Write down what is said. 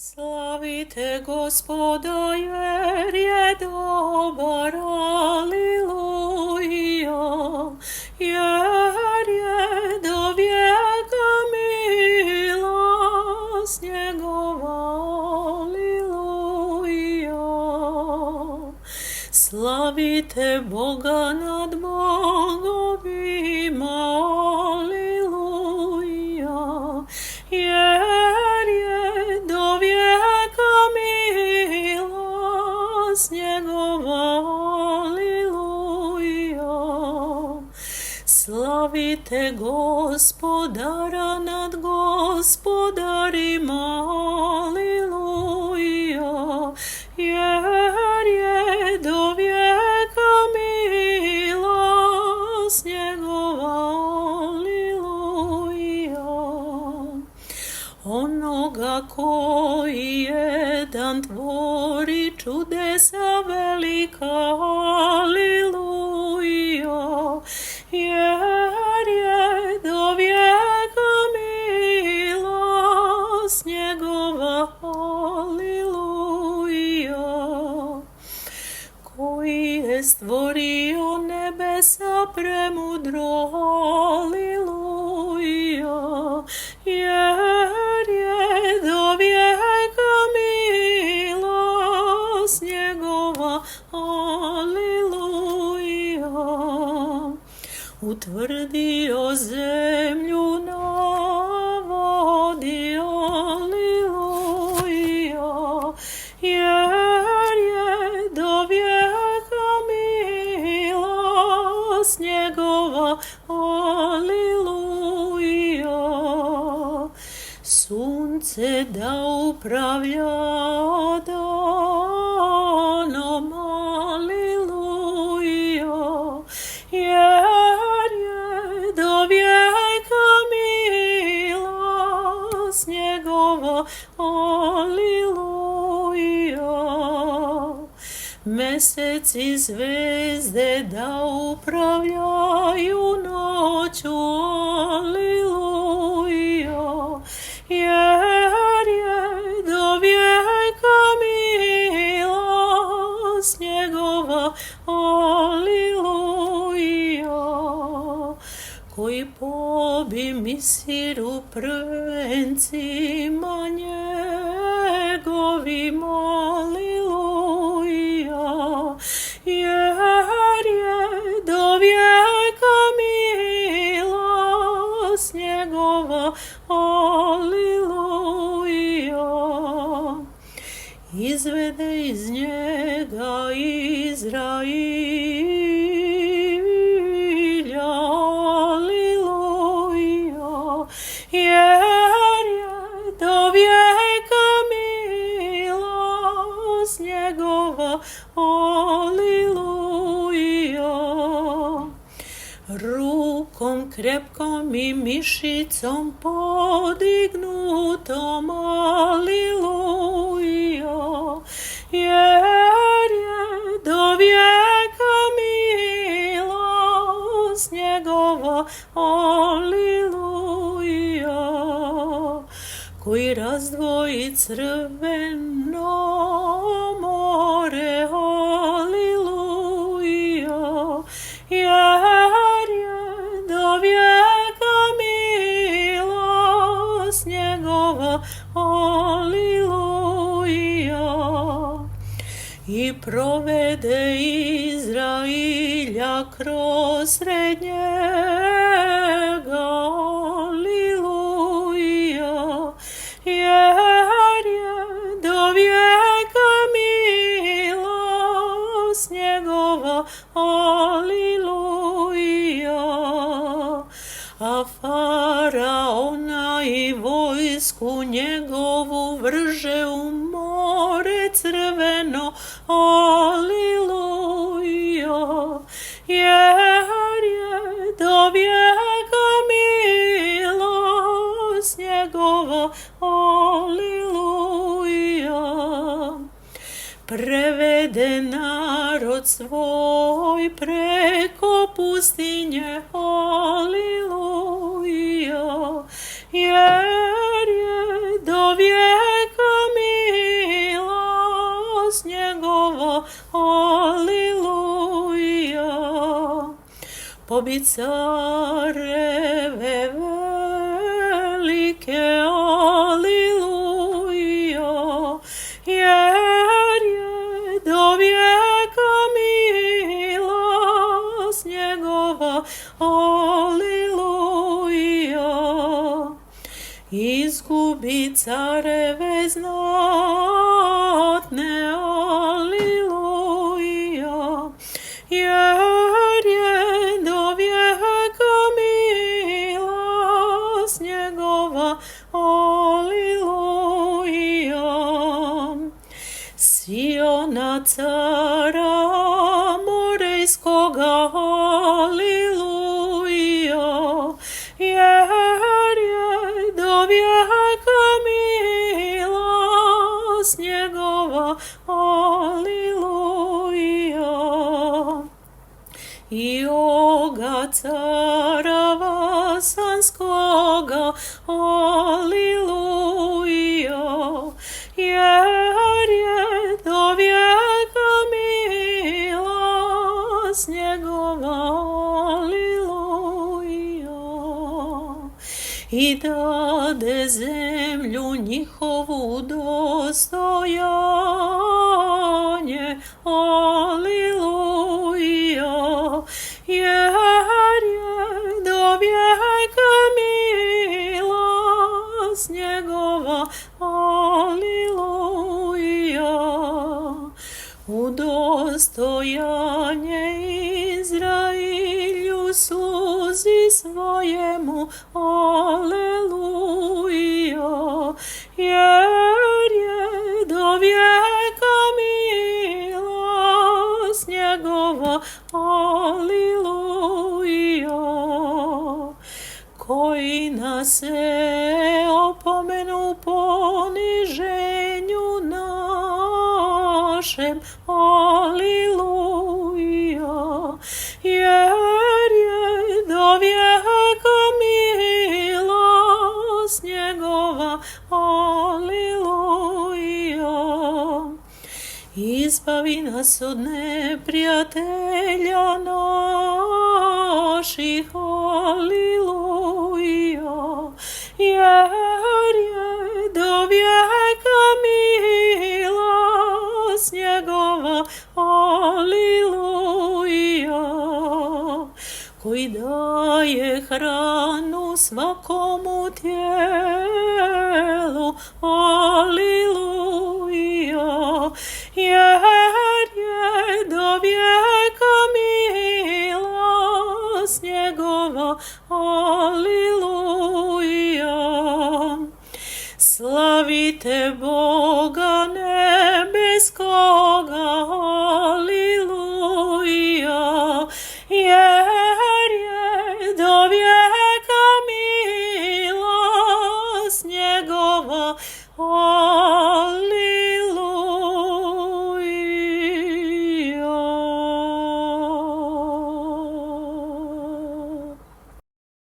Slavite Gospoda jer je dobar, aleluja, jer je do vijeka milost njegova, aleluja. Slavite Boga nad bogovima, aleluja, jer je do vijeka milost njegova, aleluja. Slavite Gospodara nad gospodarima, aleluja, jer je do vijeka milost njegova, aleluja. Onoga koji jedan tvori čudesa velika, aleluja, jer je do vijeka milost njegova, aleluja. Koji je stvorio nebesa premudro, aleluja, jer je do vijeka milost njegova, aleluja. Utvrdio zemlju na vodi, aleluja, jer je do vijeka milost njegova, aleluja. Sunce da upravlja danom, aleluja, jer je do vijeka milost njegova, aleluja. Mesec i zvezde da upravljaju noću, aleluja, jer je do vijeka milost njegova, aleluja. Koji pobi misiru prvencima njegovim, aleluja, jer je do vijeka milost njegova, aleluja. Izvede iz njega Izrailja, aleluja, jer je do vijeka milost njegova, aleluja. Rukom krepkom i mišicom podignutom, aleluja, jer je do vijeka milost njegova, aleluja. Koji razdvoji crveno more, aleluja, jer je do vijeka milost njegova, aleluja. I provede Izrailja kroz srednjega, aleluja, jer je do vijeka milost njegova, aleluja. A faraona i vojsku njegovu vrže u more crveno, aleluja, jer je do vijeka milost njegova, aleluja. Prevede narod svoj preko pustinje, aleluja, jer je do vijeka mi Pobi careve velike, aliluja, jer je do vijeka milost njegova, aliluja. Izgubi careve znatne, aliluja, jer je do vijeka milost njegova, aliluja. Siona cara morejskoga, aliluja, jer je do vijeka milost njegova, aliluja. I oga cara vasanskoga, aliluja, jer je do vijeka milost njegova, aliluja. I dade zemlju njihovu dostojanje, aliluja, jer je do vijeka milost njegova, aliluja. Udostojanje Izrailju sluzi svojemu, aleluja, jer je do vijeka milost njegova, aleluja. Koji nas opomenu poniženju našem, aliluja, jer je do vijeka milost njegova, aliluja. Izbavi nas od neprijatelja naših, aliluja, jer je do vijeka milost njegova, aliluja. Koji daje hranu svakomu tijelu, aliluja, jer je do vijeka milost njegova, aliluja. Slavite Boga nebeskoga, aliluja, jer je do vijeka milost njegova, aliluja.